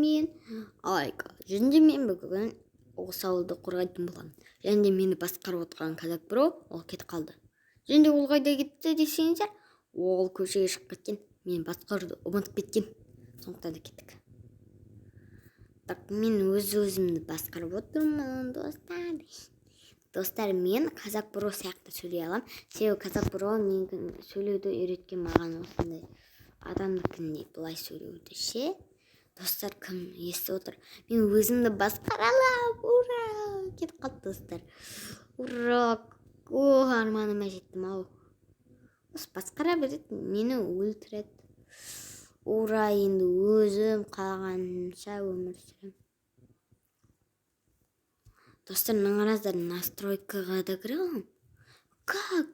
мен жүзінде мен бүгін осы ауылды қорғайтын боламын. Және де мені басқарып отырған казак бро ол кетіп қалды. Және де ол қайда кетті десеңіздер, ол көшеге шығып кеткен. Мен басқаруды ұмытып кеткен. Сондықтан да кеттік. Так, мен өзімді басқарып отырмын, достар. Достар, мен казак бро сияқты сөйлей аламын. Себебі казак бро менің сөйлеуді үйреткен маған осындай адамдыкіндей былай сөйлеуді ше. Достар, кім естіп отыр? Мен өзімді басқара аламын. Ура! Кетіп қалды достар. Ура! Арманыма жеттім ау. Басқара береді, мені өлтіреді. Ура, енді өзім қалағанша өмір сүрем. Достар, мыңыраздар настройкаға да кіре аламын. Как?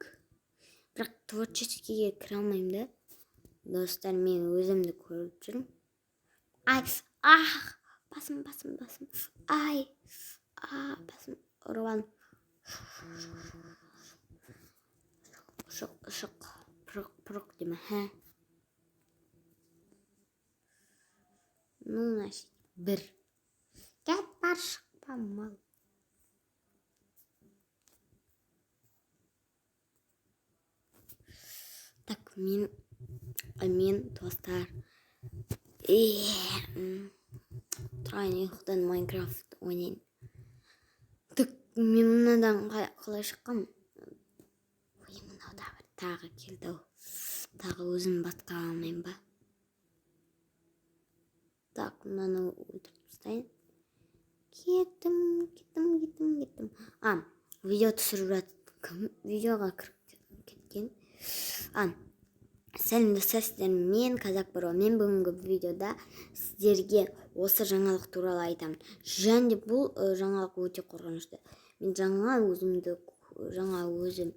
Бірақ творческийге кіре алмаймын да. Достар, мен өзімді көріп жүрмін. Басым. Басым ұрған. Шық. Пұрық деме, хә? Ну, значит, бір. Кәт бар, шықпа, мал. Так, мен достар. Тұрайын ұйқыдан Майнкрафт ойнайын. Так, мен мынадан қалай шыққам? Мынау да бір тағы келді. Тағы өзім басқара алмайын ба? Так, мынаны өлтіріп тастайын. Кеттім. Видео түсіріп жатыр. Видеоға кіріп кеткен. Сәлем достар, мен казак бро. Мен бүгінгі видеода сіздерге осы жаңалық туралы айтамын. Және бұл жаңалық өте қорқынышты. Мен жаңа өзім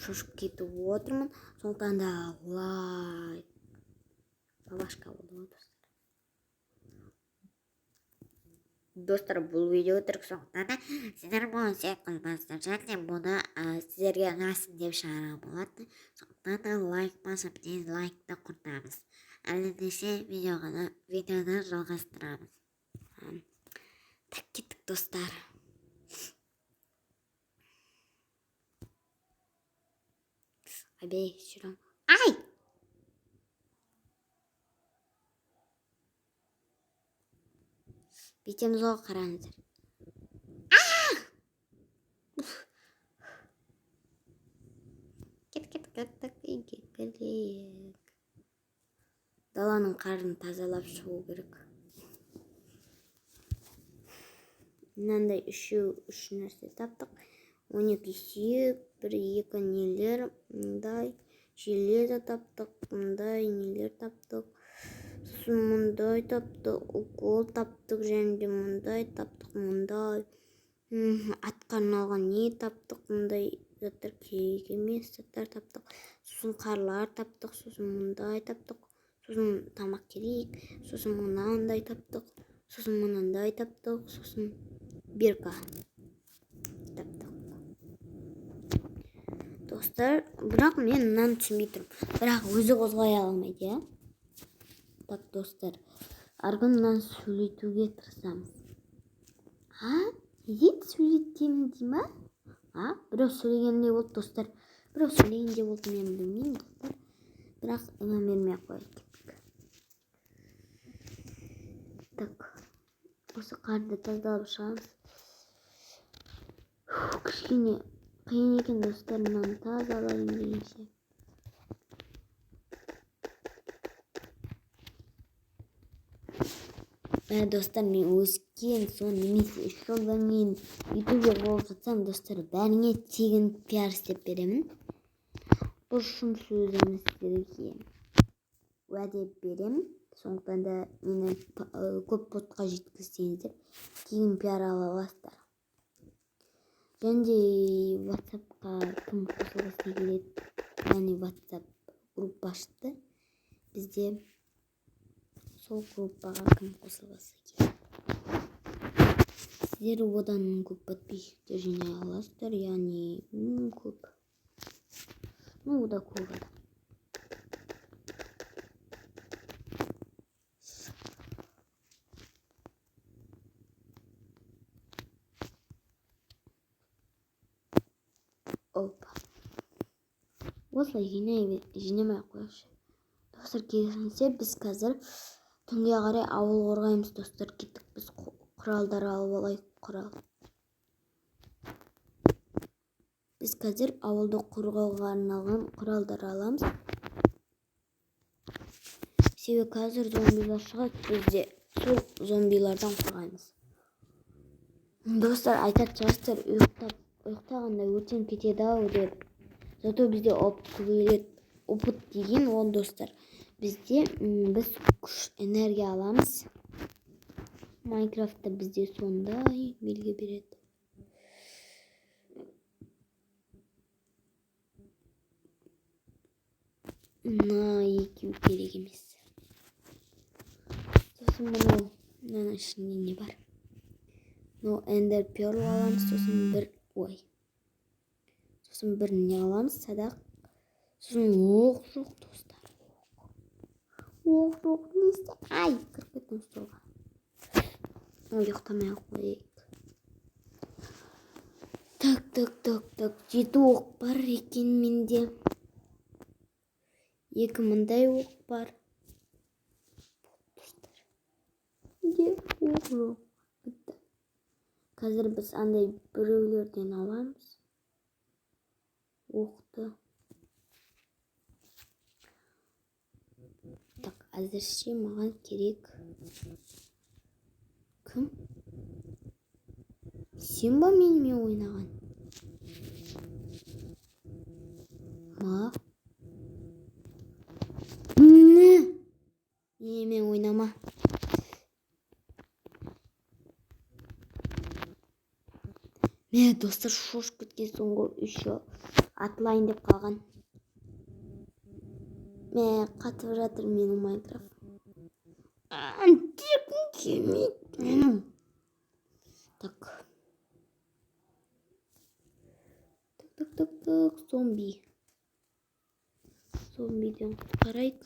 шошып кетіп отырмын. Сондықтан да лайк. Бабашка болды достар. Достар, бұл видео түрік соңында да сіздер бұны сек қылмасыздар. Және бұны сіздерге ұнасын деп шығара болады. Соңында да лайк басып, дизлайкты құртамыз. Әлі десе видеоны жалғастырамыз. Так, кеттік достар. Жүрім. Бетеміз оғы қараңыздар. Кеттік үйге кірейік. Даланың қарын тазалап шығу керек. Мынандай үш нәрсе таптық. 12 сүйек, 1-2 нелер, мындай железо таптық, мындай нелер таптық. Сосын мұндай таптық, укол таптық, және де мұндай таптық, мұндай. Атқа арналған не таптық, мұндай заттар керек емес заттар таптық. Сосын қарлар таптық, сосын мұндай таптық. Сосын тамақ керек, сосын мынандай таптық, сосын мынандай таптық, сосын бирка таптық. Достар, бірақ мен мынаны түсінбей тұрмын. Бірақ өзі қозғай алмайды, я? Так, достар, арғыннан сөйлетуге тырысамыз. Неге сөйлетемін дейма? Біреу сөйлегенде болды, достар. Біреу сөйлегенде болды, мен білмеймін, достар. Бірақ иман бермей қойып кеттік. Так, осы қарды тазалап шығамыз. Кішкене қиын екен, достар, мынаны тазалайын дегенше. Достар, мен өскен соң немесе 3 жылдан кейін ютубер болып жатсам, достар, бәріңе тегін пиар істеп беремін. Бұл шын сөзім сіздерге уәде беремін. Сондықтан да мені көп ботқа жеткізсеңіздер, тегін пиар ала аласыздар. Және де WhatsApp-қа кім қосылғысы келеді, яғни WhatsApp группа ашты. Бізде сол группаға кім қосылғысы келеді. Сіздер одан көп подписчиктер жинай аласыздар, яғни көп. Ода көп адам. Опа. Осылай жинамай ақ қояйықшы. Достар, керісінше біз қазір түнге қарай ауыл қорғаймыз. Достар, кеттік, біз құралдар алып алайық. Құрал. Біз қазір ауылды қорғауға арналған құралдар аламыз. Себебі қазір зомбилар шығады, біз де сол зомбилардан қорғаймыз. Достар, айтатын шығарсыздар, ұйықтағанда өртеніп кетеді-ау деп. Зато бізде опыт деген ол, достар. Біз күш энергия аламыз. Майнкрафтта бізде сондай белгі береді. Екеу керек емес. Сосын мынаның ішінде не бар? Эндер перл аламыз, сосын бір не аламыз, садақ. Сосын оқ жоқ, достар. Оқ жоқ, не істе? Ай, кіріп кеттім столға. Ұйықтамай ақ қояйық. Так, 7 оқ бар екен менде. 2 мындай оқ бар. Де оқ жоқ. Қазір біз андай біреулерден аламыз оқты. Так, әзірше маған керек. Кім? Сен ба менімен ойнаған? Ма? Менімен ойнама. Мен достар шошып кеткен соңғы үші атылайын деп қалған. Мен қатып жатыр менің Майнкрафт. Текім келмейді менің. Так, зомби. Зомбиден құтқарайық.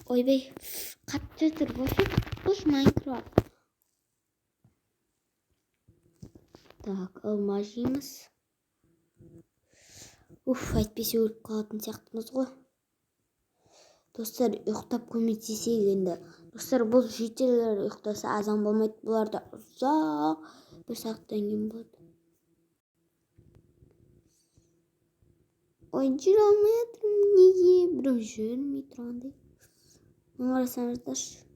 Ойбай, қатып жатыр. Бош Майнкрафт. Так, алма жейміз. Әйтпесе өліп қалатын сияқтымыз ғой. Достар, ұйықтап көмектесейік енді. Достар, бұл жителер ұйықтаса азан болмайды. Бұларда ұзақ бір сағаттан кейін болады. Ой, жүре алмай жатырмын. Неге? Біреу жүрмей тұрғандай. Қарасаңыздаршы.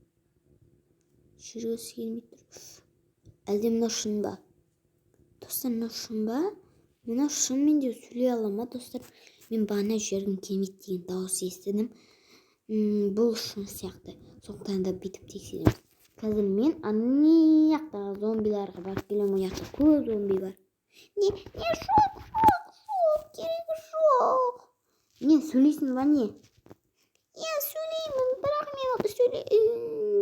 Жүргісі келмей тұр. Әлде мынау шын ба? Достар, мынау шын ба? Мынау шын, мен де сөйлей аламын, достар. Мен бағана жүргім келмейді деген дауыс естідім. Бұл шын сияқты. Сондықтан да бүйтіп тексереміз. Қазір мен ана зомбиларға барып келемін. Ол жақта көп зомби бар. Не, жоқ, керегі жоқ. Не, сөйлейсің ба не? Сөйлеймін, бірақ мен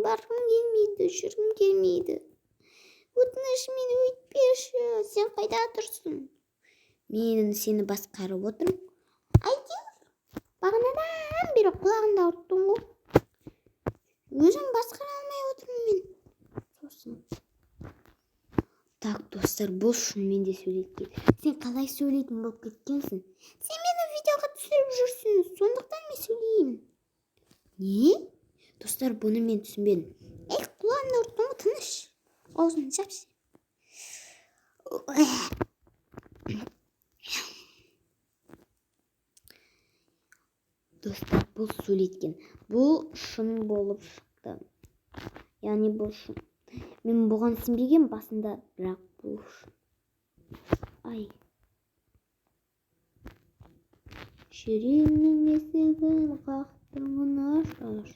барғым келмейді, жүргім келмейді. Өтініш, мені өйтпеші, сен қайда тұрсың? Мен сені басқарып отырмын. Әйтеуір, бағанадан бері құлағымды ауырттың ғой. Өзім басқара алмай отырмын мен. Сосын. Так, достар, бұл шынымен де сөйлеткен. Сен қалай сөйлейтін болып кеткенсің? Сен мені видеоға түсіріп жүрсің, сондықтан мен сөйлеймін. Не? Достар, бұны мен түсінбедім. Құлағымды ауырттың ғой, тыныш. Аузын жапшы. Достар, бұл сөйлеткен. Бұл шын болып шықты. Яғни бұл шын. Мен бұған сенбеген басында, бірақ бұл шын. Ай. Жүрегімнің есігін қақтырмын аш.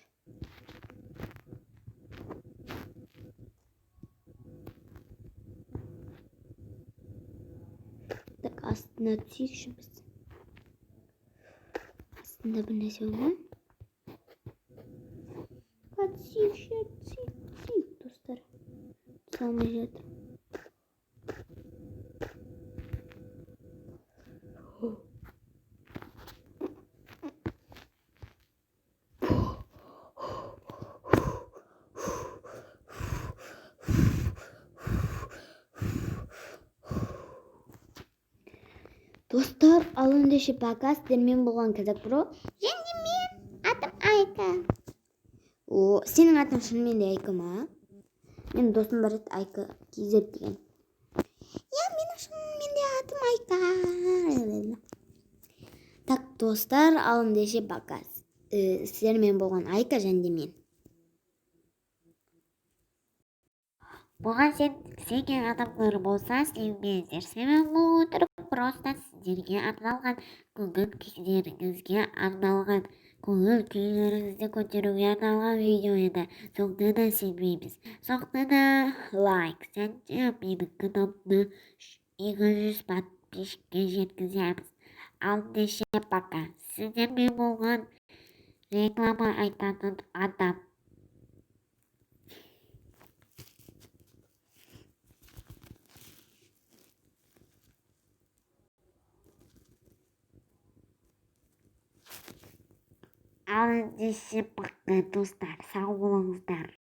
Так, астына түсейікші біз. Астында бір нәрсе бар ма? Түсейік, достар. Түсе алмай жатыр. Достар, ал ендеше пока. Сіздермен болған Казак Про. Және мен атым Айка. Сенің атың шынымен де Айка ма? Менің досым бар еді, Айка KZ деген. Менің шынымен де атым Айка. Так, достар, ал ендеше пока. Сіздермен болған Айка және де мен. Бұған сенген адамдар болса сенбеңіздер. Себебі бұл өтірік просто сіздерге арналған, көңіл-күйлеріңізге арналған, көңіл-күйлеріңізді көтеруге арналған видео еді. Соңына да сенбейміз. Соңына да лайк және менің каналымды 200 подписчикке жеткіземіз. Ал ендеше пока. Сіздермен болған реклама айтатын адам. Ал ендеше пока, достар, сау болыңыздар.